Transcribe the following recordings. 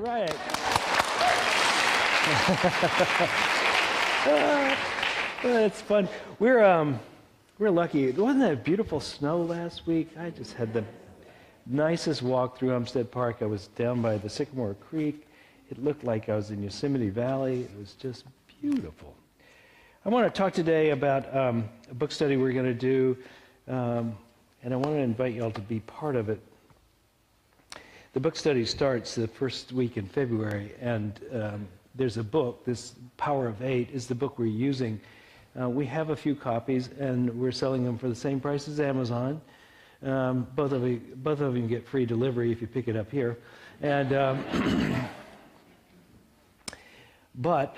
right. It's fun. We're lucky. Wasn't that beautiful snow last week? I just had the nicest walk through Umstead Park. I was down by the Sycamore Creek. It looked like I was in Yosemite Valley. It was just beautiful. I want to talk today about a book study we're going to do, and I want to invite you all to be part of it. The book study starts the first week in February, and there's a book. This Power of Eight is the book we're using. We have a few copies, and we're selling them for the same price as Amazon. Both of you get free delivery if you pick it up here. And but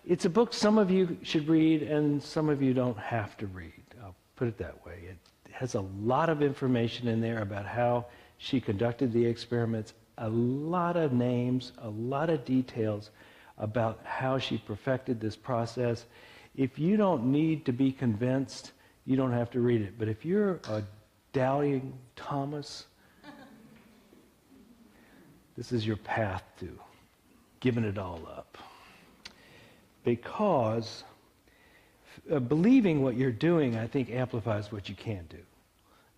it's a book some of you should read and some of you don't have to read. I'll put it that way. It has a lot of information in there about how she conducted the experiments, a lot of names, a lot of details about how she perfected this process. If you don't need to be convinced, you don't have to read it. But if you're a doubting Thomas, this is your path to giving it all up. Because believing what you're doing, I think, amplifies what you can do.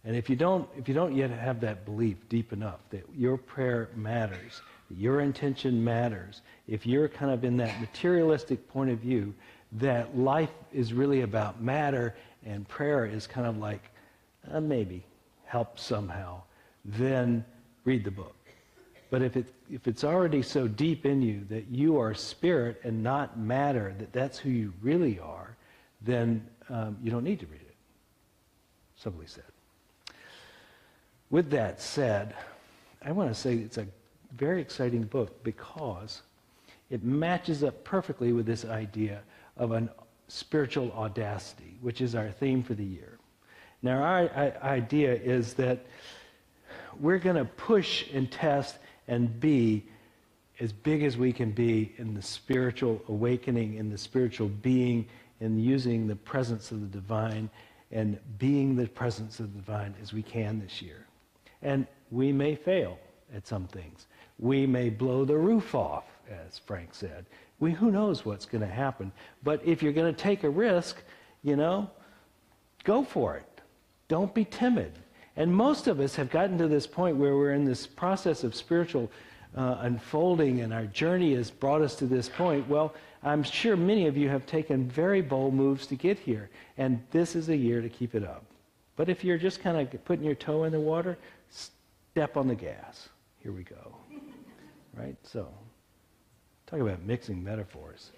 And if you don't yet have that belief deep enough that your prayer matters, that your intention matters, if you're kind of in that materialistic point of view, that life is really about matter and prayer is kind of like maybe help somehow, then read the book. But if it's already so deep in you that you are spirit and not matter, that that's who you really are, then you don't need to read it. Simply said. With that said, I want to say it's a very exciting book because it matches up perfectly with this idea of a spiritual audacity, which is our theme for the year. Now, our idea is that we're going to push and test and be as big as we can be in the spiritual awakening, in the spiritual being, in using the presence of the divine and being the presence of the divine as we can this year. And we may fail at some things. We may blow the roof off, as Frank said. Who knows what's going to happen. But if you're going to take a risk, go for it. Don't be timid. And most of us have gotten to this point where we're in this process of spiritual unfolding, and our journey has brought us to this point. Well, I'm sure many of you have taken very bold moves to get here, and this is a year to keep it up. But if you're just kind of putting your toe in the water, step on the gas. Here we go. Right? So, talk about mixing metaphors.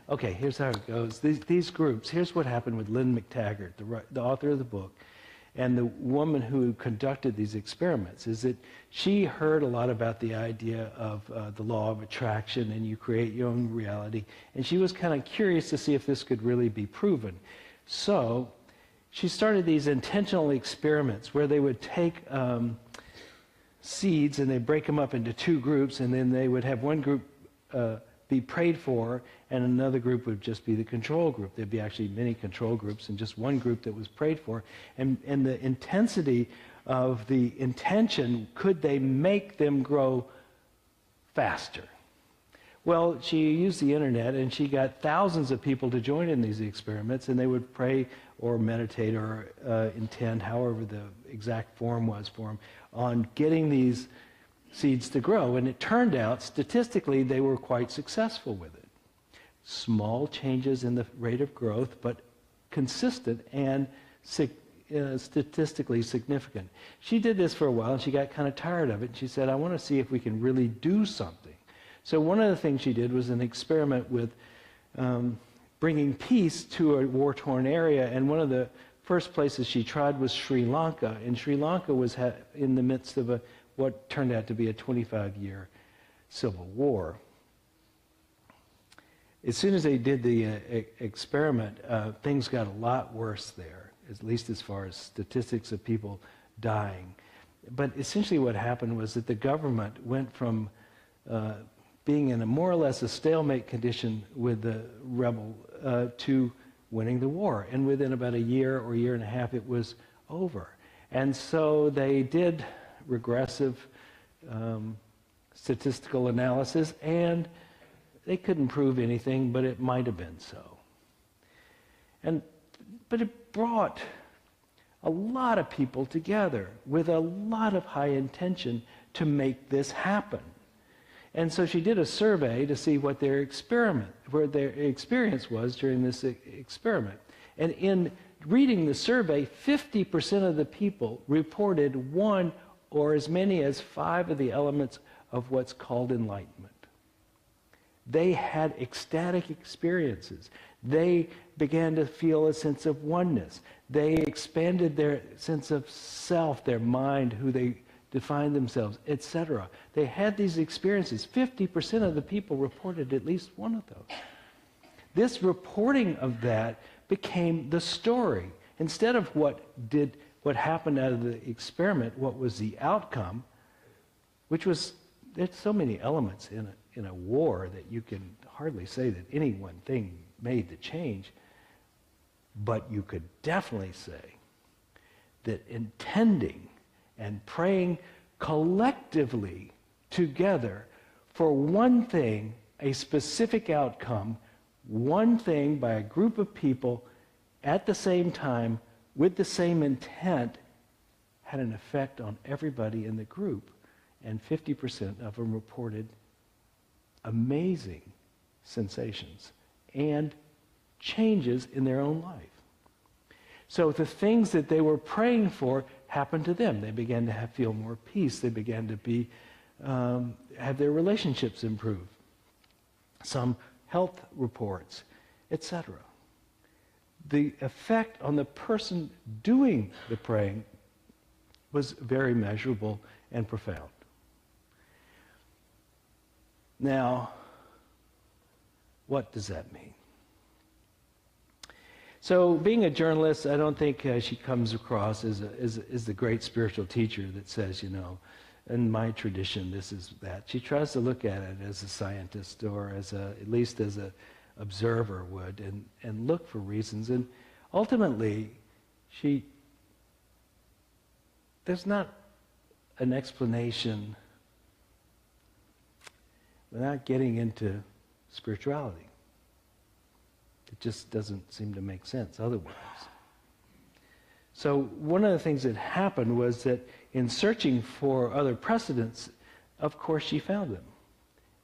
Okay, here's how it goes. These groups, here's what happened with Lynn McTaggart, the author of the book, and the woman who conducted these experiments, is that she heard a lot about the idea of the law of attraction, and you create your own reality, and she was kind of curious to see if this could really be proven. So she started these intentional experiments where they would take seeds and they break them up into two groups, and then they would have one group be prayed for, and another group would just be the control group. There'd be actually many control groups and just one group that was prayed for. And the intensity of the intention, could they make them grow faster? Well, she used the internet, and she got thousands of people to join in these experiments, and they would pray or meditate or intend, however the exact form was for them, on getting these seeds to grow. And it turned out, statistically, they were quite successful with it. Small changes in the rate of growth, but consistent and statistically significant. She did this for a while, and she got kind of tired of it. And she said, I want to see if we can really do something. So one of the things she did was an experiment with bringing peace to a war-torn area. And one of the first places she tried was Sri Lanka. And Sri Lanka was in the midst of what turned out to be a 25-year civil war. As soon as they did the experiment, things got a lot worse there, at least as far as statistics of people dying. But essentially what happened was that the government went from being in a more or less a stalemate condition with the rebel to winning the war. And within about a year or year and a half, it was over. And so they did regressive statistical analysis, and they couldn't prove anything, but it might have been so. But it brought a lot of people together with a lot of high intention to make this happen. And so she did a survey to see what their experience was during this experiment. And in reading the survey, 50% of the people reported one or as many as 5 of the elements of what's called enlightenment. They had ecstatic experiences. They began to feel a sense of oneness. They expanded their sense of self, their mind, who they defined themselves, etc. They had these experiences. 50% of the people reported at least one of those. This reporting of that became the story. Instead of what happened out of the experiment, what was the outcome, which was, there's so many elements in a war that you can hardly say that any one thing made the change, but you could definitely say that intending and praying collectively together for one thing, a specific outcome, one thing by a group of people at the same time with the same intent had an effect on everybody in the group. And 50% of them reported amazing sensations and changes in their own life. So the things that they were praying for happened to them. They began to feel more peace. They began to have their relationships improve. Some health reports, etc. The effect on the person doing the praying was very measurable and profound. Now, what does that mean? So, being a journalist, I don't think she comes across as the great spiritual teacher that says, in my tradition, this is that. She tries to look at it as a scientist, or at least as an observer would, and look for reasons. And ultimately, there's not an explanation without getting into spirituality. It just doesn't seem to make sense otherwise. So one of the things that happened was that in searching for other precedents, of course she found them.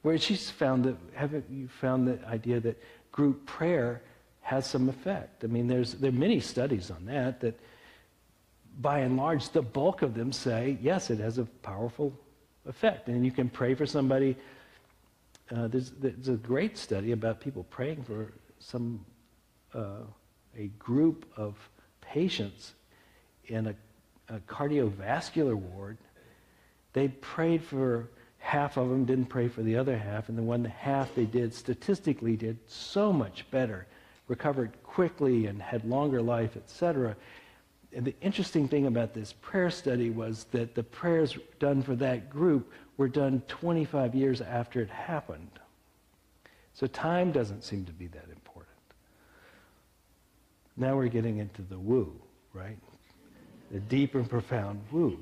Where she's found that, haven't you found the idea that group prayer has some effect? I mean, there are many studies on that by and large, the bulk of them say, yes, it has a powerful effect. And you can pray for somebody. There's a great study about people praying for a group of patients in a cardiovascular ward. They prayed for half of them, didn't pray for the other half, and the one half they did statistically did so much better, recovered quickly and had longer life, etc. And the interesting thing about this prayer study was that the prayers done for that group were done 25 years after it happened. So time doesn't seem to be that important. Now we're getting into the woo, right? The deep and profound woo.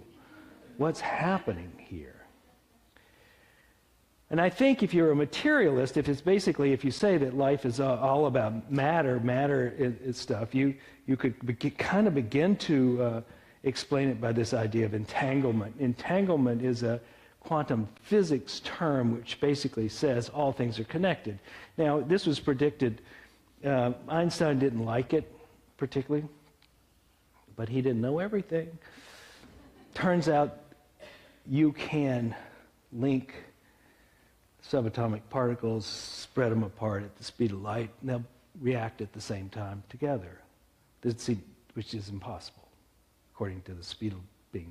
What's happening here? And I think if you're a materialist, if you say that life is all about matter is stuff, you could kind of begin to explain it by this idea of entanglement. Entanglement is a quantum physics term which basically says all things are connected. Now, this was predicted. Einstein didn't like it particularly, but he didn't know everything. Turns out you can link subatomic particles, spread them apart at the speed of light, and they'll react at the same time together, which is impossible, according to the speed of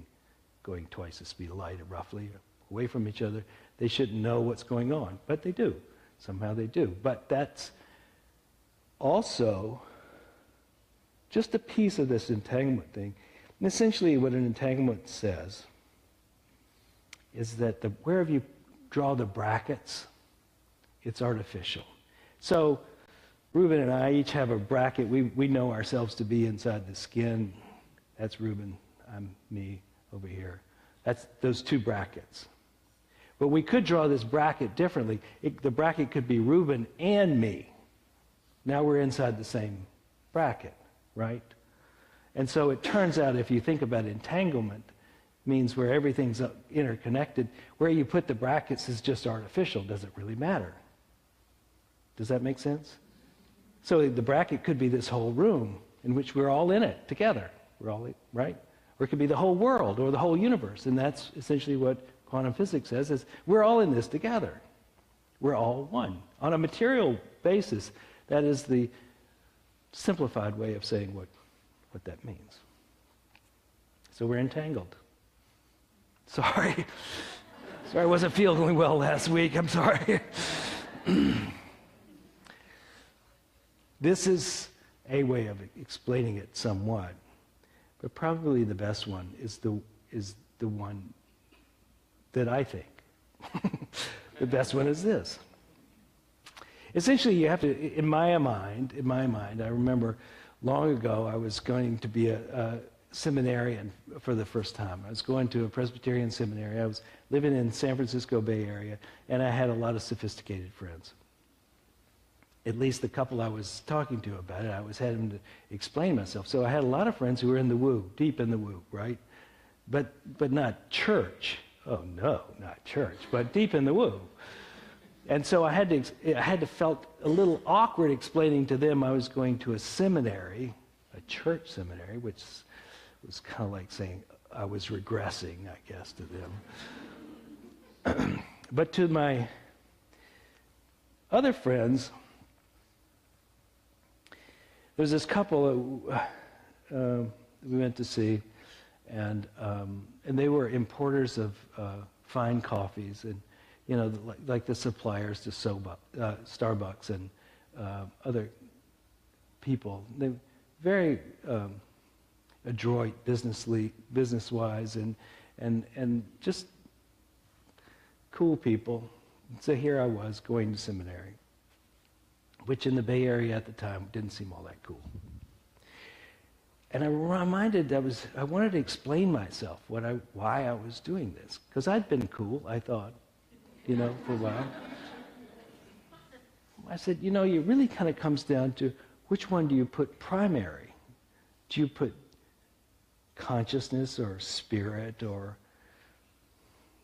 going twice the speed of light, roughly, away from each other. They shouldn't know what's going on, but they do. Somehow they do. But that's also just a piece of this entanglement thing. And essentially what an entanglement says is that wherever you draw the brackets, it's artificial. So Reuben and I each have a bracket we know ourselves to be inside the skin. That's Reuben. I'm me over here. That's those two brackets. But we could draw this bracket differently. The bracket could be Reuben and me. Now we're inside the same bracket, right? And so it turns out, if you think about entanglement, means where everything's interconnected, where you put the brackets is just artificial. Does it really matter? Does that make sense? So the bracket could be this whole room in which we're all in it together. We're all, right? Or it could be the whole world or the whole universe. And that's essentially what quantum physics says, is we're all in this together. We're all one. On a material basis, that is the simplified way of saying what that means. So we're entangled. Sorry. Sorry I wasn't feeling well last week. I'm sorry. This is a way of explaining it somewhat. But probably the best one is the one that I think. The best one is this. Essentially, you have to, in my mind, I remember long ago I was going to be a seminarian for the first time. I was going to a Presbyterian seminary. I was living in San Francisco Bay Area, and I had a lot of sophisticated friends. At least the couple I was talking to about it, I was having to explain myself. So I had a lot of friends who were in the woo, deep in the woo, right? But not church. Oh no, not church, but deep in the woo. And so I had to felt a little awkward explaining to them I was going to a seminary, a church seminary, which was kind of like saying I was regressing, I guess, to them. But to my other friends, there was this couple we went to see, and they were importers of fine coffees, and like the suppliers to Starbucks and other people. They very adroit business-wise, and just cool people. So here I was going to seminary, which in the Bay Area at the time didn't seem all that cool. And I wanted to explain myself why I was doing this, because I'd been cool, I thought, for a while. I said, it really kind of comes down to which one do you put primary? Do you put consciousness or spirit or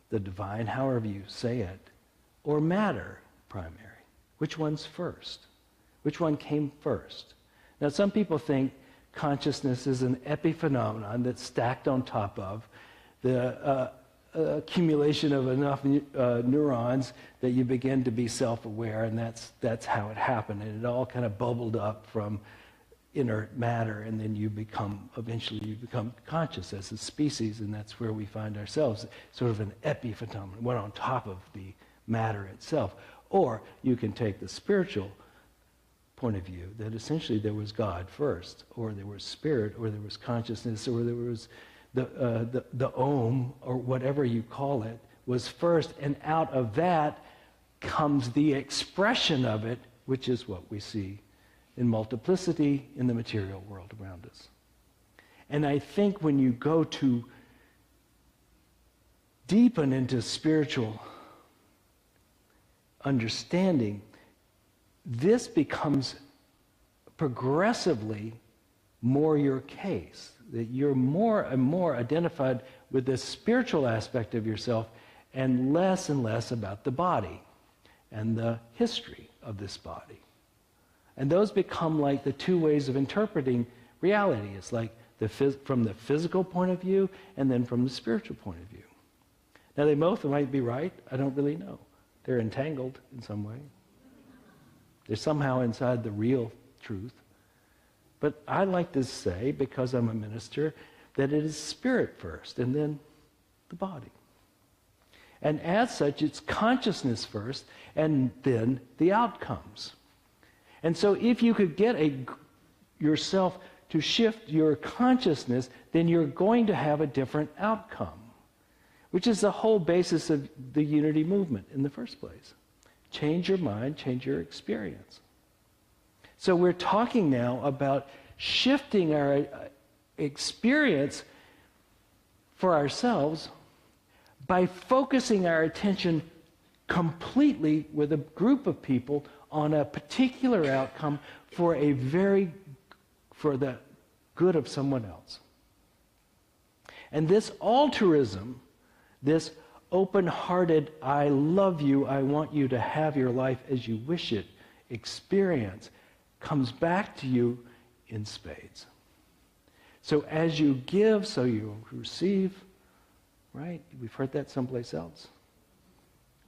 the divine, however you say it, or matter primary? Which one's first? Which one came first? Now, some people think consciousness is an epiphenomenon that's stacked on top of the accumulation of enough neurons that you begin to be self-aware, and that's how it happened. And it all kind of bubbled up from inert matter, and then eventually you become conscious as a species, and that's where we find ourselves, sort of an epiphenomenon, one on top of the matter itself. Or you can take the spiritual point of view, that essentially there was God first, or there was spirit, or there was consciousness, or there was the Om, or whatever you call it, was first, and out of that comes the expression of it, which is what we see in multiplicity in the material world around us. And I think when you go to deepen into spiritual understanding, this becomes progressively more your case, that you're more and more identified with the spiritual aspect of yourself and less about the body and the history of this body. And those become like the two ways of interpreting reality. It's like from the physical point of view and then from the spiritual point of view. Now, they both might be right. I don't really know. They're entangled in some way. They're somehow inside the real truth. But I like to say, because I'm a minister, that it is spirit first and then the body. And as such, it's consciousness first and then the outcomes. And so if you could get yourself to shift your consciousness, then you're going to have a different outcome, which is the whole basis of the unity movement in the first place. Change your mind, change your experience. So we're talking now about shifting our experience for ourselves by focusing our attention completely with a group of people on a particular outcome for the good of someone else. And this altruism, this open-hearted, I love you, I want you to have your life as you wish it experience, comes back to you in spades. So as you give, so you receive, right? We've heard that someplace else,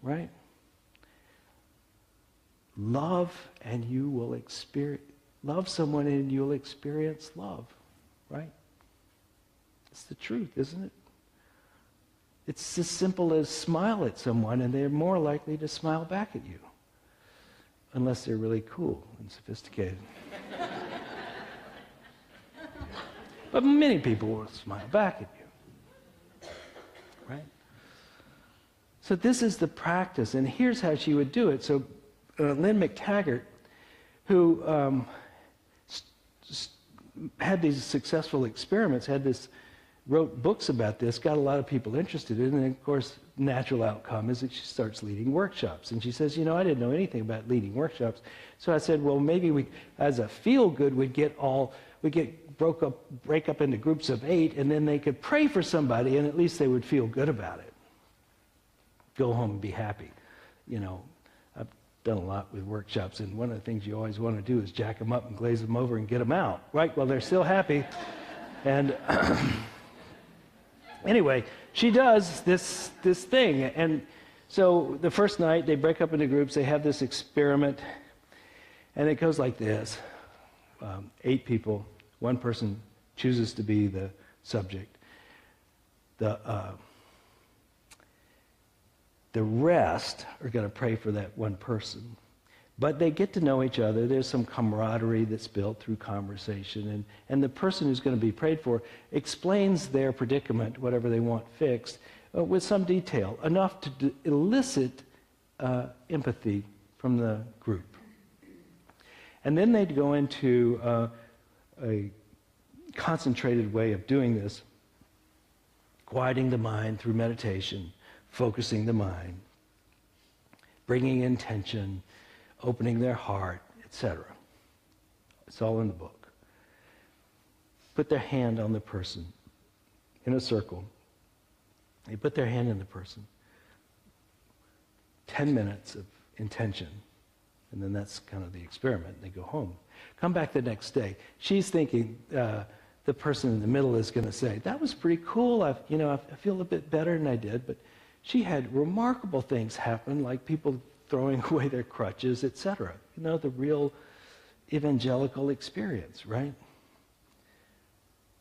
right? Love and you will experience, love someone and you'll experience love, right? It's the truth, isn't it? It's as simple as smile at someone and they're more likely to smile back at you. Unless they're really cool and sophisticated. But many people will smile back at you. Right? So this is the practice, and here's how she would do it. So Lynn McTaggart, who had these successful experiments, wrote books about this, got a lot of people interested in it, and of course, natural outcome is that she starts leading workshops. And she says, I didn't know anything about leading workshops. So I said, well, maybe we, as a feel-good, we'd break up into groups of 8, and then they could pray for somebody, and at least they would feel good about it. Go home and be happy. I've done a lot with workshops, and one of the things you always want to do is jack them up and glaze them over and get them out, right? Well, they're still happy. And anyway, she does this thing. And so the first night, they break up into groups. They have this experiment. And it goes like this. 8 people. One person chooses to be the subject. The rest are going to pray for that one person. But they get to know each other. There's some camaraderie that's built through conversation. And the person who's going to be prayed for explains their predicament, whatever they want fixed, with some detail, enough to elicit empathy from the group. And then they'd go into a concentrated way of doing this, quieting the mind through meditation, focusing the mind, bringing intention, opening their heart, etc. It's all in the book. Put their hand on the person in a circle. They put their hand in the person. 10 minutes of intention. And then that's kind of the experiment. They go home. Come back the next day. She's thinking the person in the middle is going to say, that was pretty cool. I feel a bit better than I did. But she had remarkable things happen, like people throwing away their crutches, etc. The real evangelical experience, right?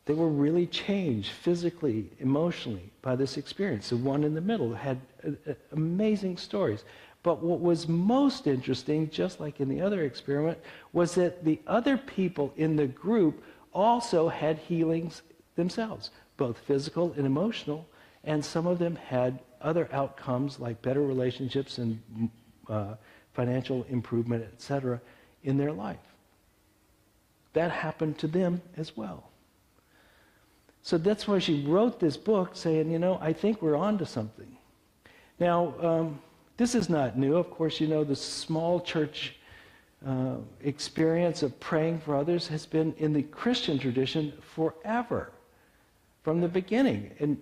They were really changed physically, emotionally by this experience. The one in the middle had amazing stories. But what was most interesting, just like in the other experiment, was that the other people in the group also had healings themselves, both physical and emotional, and some of them had other outcomes like better relationships and financial improvement, etc., in their life. That happened to them as well. So that's why she wrote this book saying, I think we're on to something. Now, this is not new. Of course, the small church experience of praying for others has been in the Christian tradition forever, from the beginning. And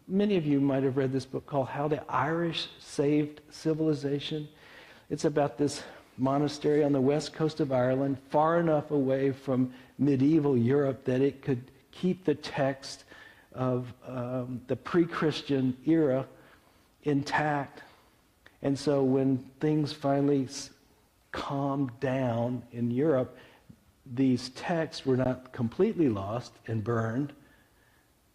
many of you might have read this book called How the Irish Saved Civilization. It's about this monastery on the west coast of Ireland, far enough away from medieval Europe that it could keep the text of the pre-Christian era intact. And so when things finally calmed down in Europe, these texts were not completely lost and burned,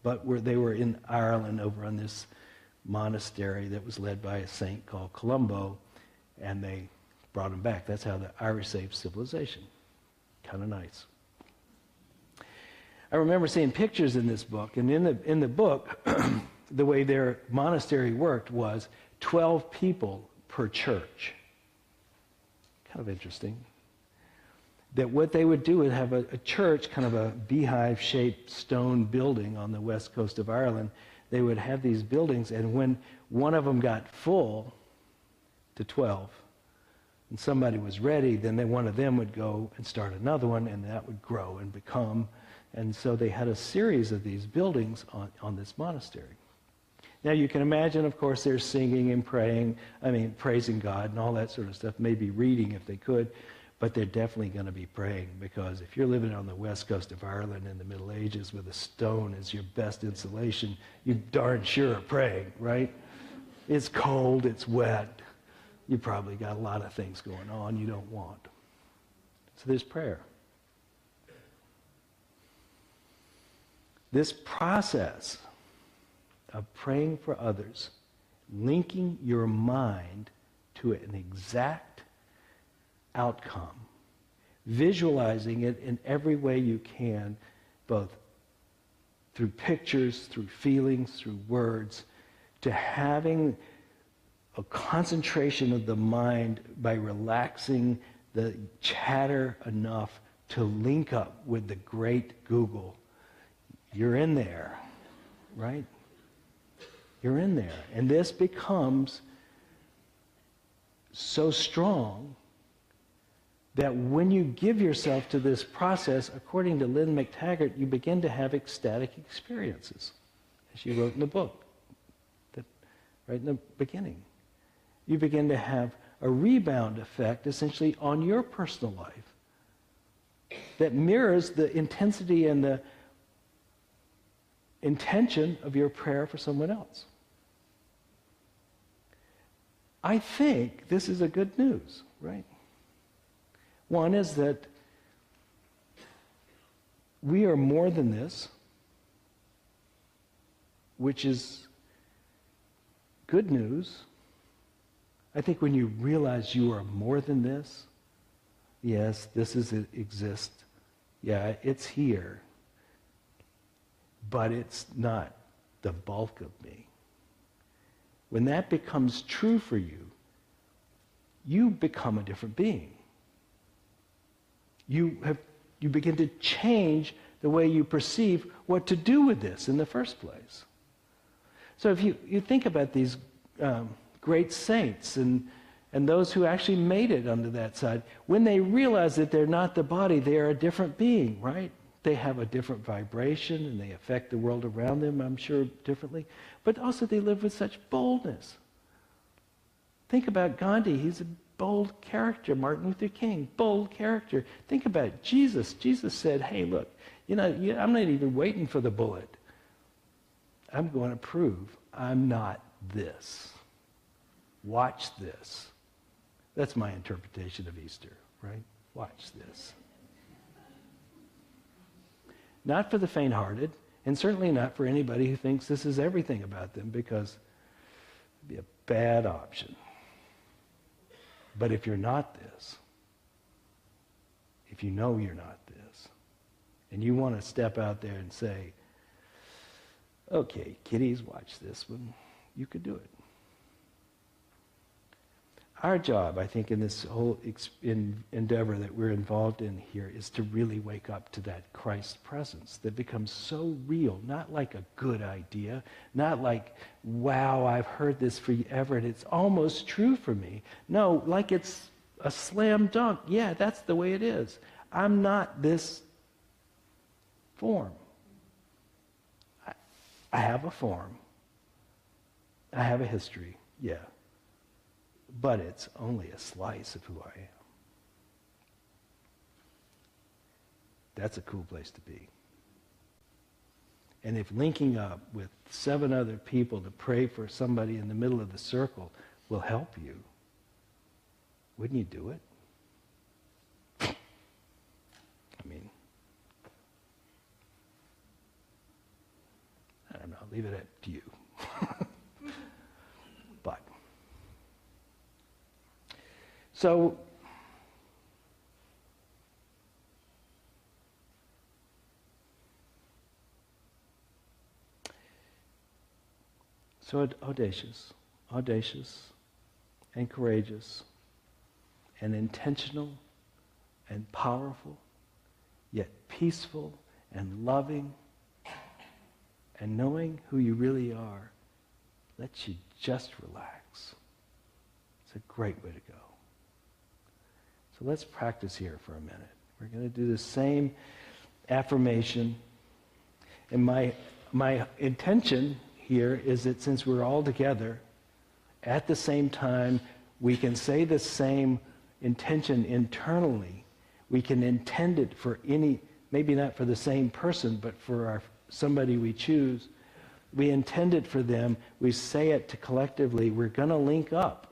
but they were in Ireland over on this monastery that was led by a saint called Columbo, and they brought them back. That's how the Irish saved civilization. Kind of nice. I remember seeing pictures in this book, and in the book, the way their monastery worked was 12 people per church. Kind of interesting. that what they would do would have a church, kind of a beehive-shaped stone building on the west coast of Ireland. They would have these buildings, and when one of them got full to 12, and somebody was ready, then one of them would go and start another one, and that would grow and become. And so they had a series of these buildings on this monastery. Now you can imagine, of course, they're singing and praying, praising God and all that sort of stuff, maybe reading if they could, but they're definitely going to be praying, because if you're living on the west coast of Ireland in the Middle Ages with a stone as your best insulation, you darn sure are praying, right? It's cold, it's wet. You probably got a lot of things going on you don't want. So there's prayer. This process of praying for others, linking your mind to an exact outcome, visualizing it in every way you can, both through pictures, through feelings, through words, to having a concentration of the mind by relaxing the chatter enough to link up with the great Google. You're in there, right? You're in there. And this becomes so strong that when you give yourself to this process, according to Lynn McTaggart, you begin to have ecstatic experiences, as she wrote in the book, right in the beginning. You begin to have a rebound effect, essentially, on your personal life that mirrors the intensity and the intention of your prayer for someone else. I think this is a good news, right? One is that we are more than this, which is good news. I think when you realize you are more than this, yes, this exists. Yeah, it's here. But it's not the bulk of me. When that becomes true for you, you become a different being. You begin to change the way you perceive what to do with this in the first place. So if you think about these great saints and those who actually made it onto that side, when they realize that they're not the body, they are a different being, right? They have a different vibration and they affect the world around them, I'm sure, differently. But also they live with such boldness. Think about Gandhi. He's a bold character. Martin Luther King, bold character. Think about Jesus. Jesus said, hey, look, I'm not even waiting for the bullet. I'm going to prove I'm not this. Watch this. That's my interpretation of Easter, right? Watch this. Not for the faint-hearted, and certainly not for anybody who thinks this is everything about them, because it'd be a bad option. But if you're not this, if you know you're not this, and you want to step out there and say, okay, kiddies, watch this one, you could do it. Our job, I think, in this whole endeavor that we're involved in here is to really wake up to that Christ presence that becomes so real, not like a good idea, not like, wow, I've heard this forever and it's almost true for me. No, like it's a slam dunk. Yeah, that's the way it is. I'm not this form. I have a form. I have a history, yeah. But it's only a slice of who I am. That's a cool place to be. And if linking up with 7 other people to pray for somebody in the middle of the circle will help you, wouldn't you do it? I mean, I don't know, leave it up to you. But So audacious and courageous and intentional and powerful, yet peaceful and loving, and knowing who you really are lets you just relax. It's a great way to go. So let's practice here for a minute. We're going to do the same affirmation. And my intention here is that since we're all together, at the same time, we can say the same intention internally. We can intend it for any, maybe not for the same person, but for somebody we choose. We intend it for them. We say it collectively. We're going to link up.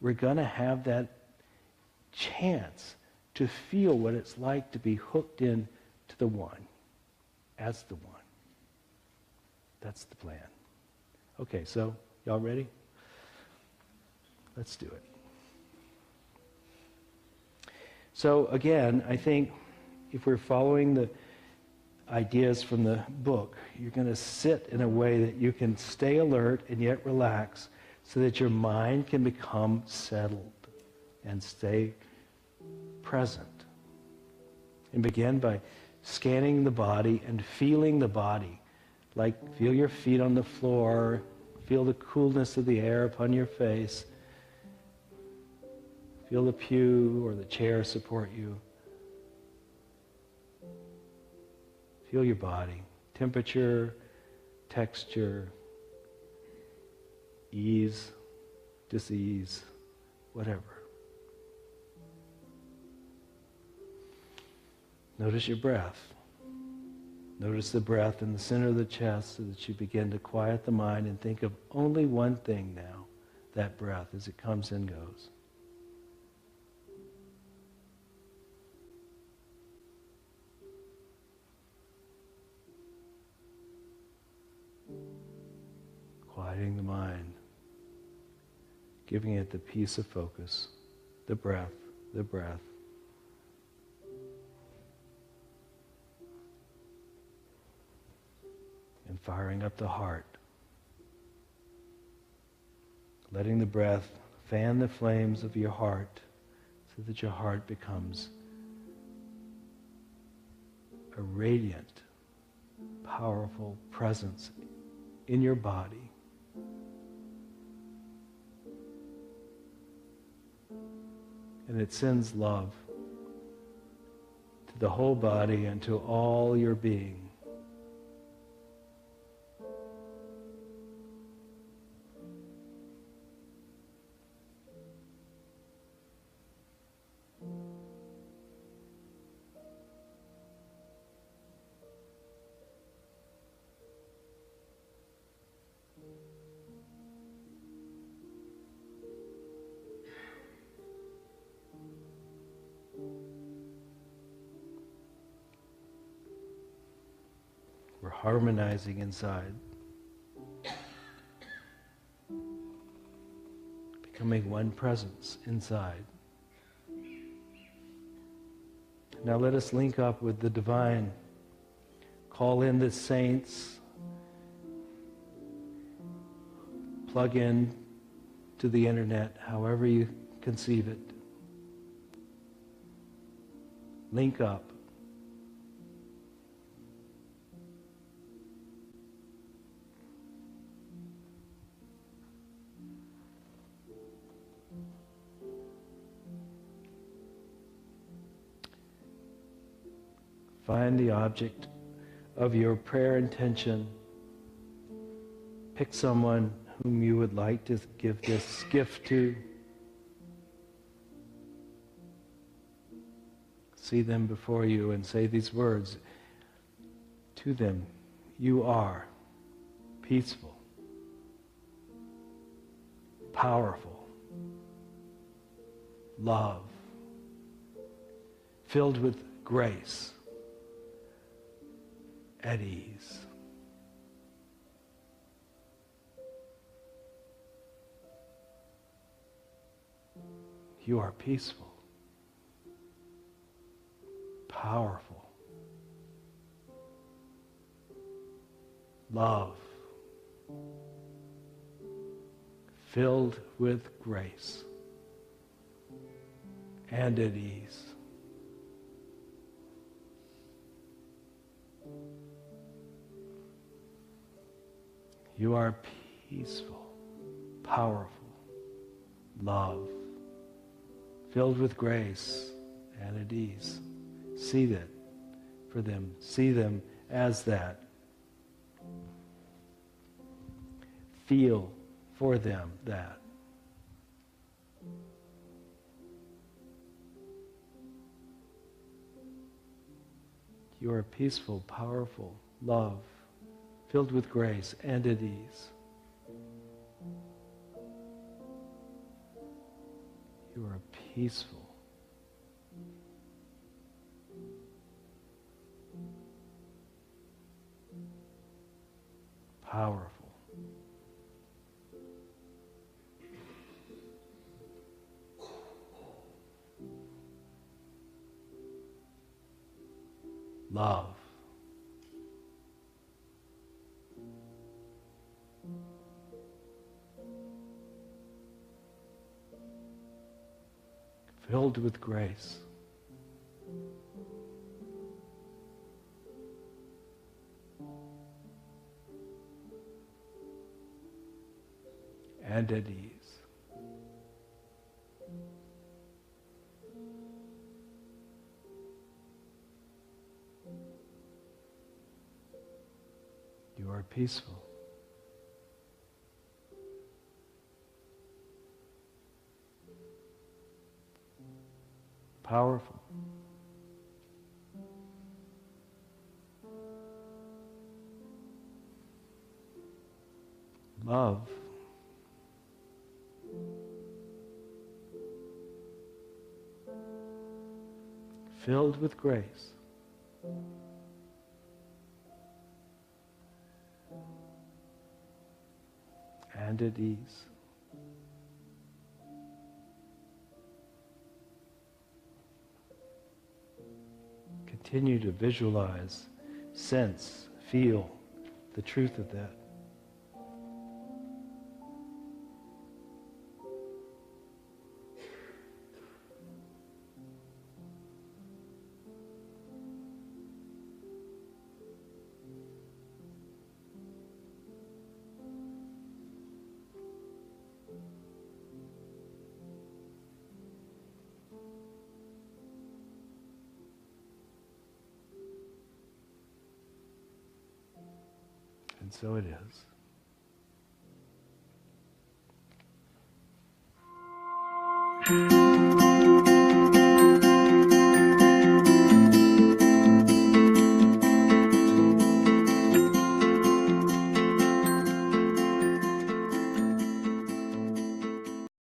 We're going to have that chance to feel what it's like to be hooked in to the one, as the one. That's the plan. Okay, so y'all ready? Let's do it. So again, I think if we're following the ideas from the book, you're going to sit in a way that you can stay alert and yet relax so that your mind can become settled and stay present. And begin by scanning the body and feeling the body. Like feel your feet on the floor, feel the coolness of the air upon your face. Feel the pew or the chair support you. Feel your body. Temperature, texture, ease, dis-ease, whatever. Notice your breath. Notice the breath in the center of the chest so that you begin to quiet the mind and think of only one thing now, that breath as it comes and goes. Quieting the mind, giving it the peace of focus, the breath, the breath. And firing up the heart. Letting the breath fan the flames of your heart so that your heart becomes a radiant, powerful presence in your body. And it sends love to the whole body and to all your being. We're harmonizing inside. Becoming one presence inside. Now let us link up with the divine. Call in the saints. Plug in to the internet, however you conceive it. Link up. Find the object of your prayer intention. Pick someone whom you would like to give this gift to. See them before you and say these words to them. You are peaceful, powerful, love, filled with grace, at ease. You are peaceful, powerful, love, filled with grace, and at ease. You are peaceful, powerful, love, filled with grace and at ease. See that for them. See them as that. Feel for them that. You are peaceful, powerful, love, filled with grace and at ease. You are peaceful, powerful, love, filled with grace. And at ease. You are peaceful. Powerful. Love. Filled with grace. And at ease. Continue to visualize, sense, feel the truth of that. And so it is.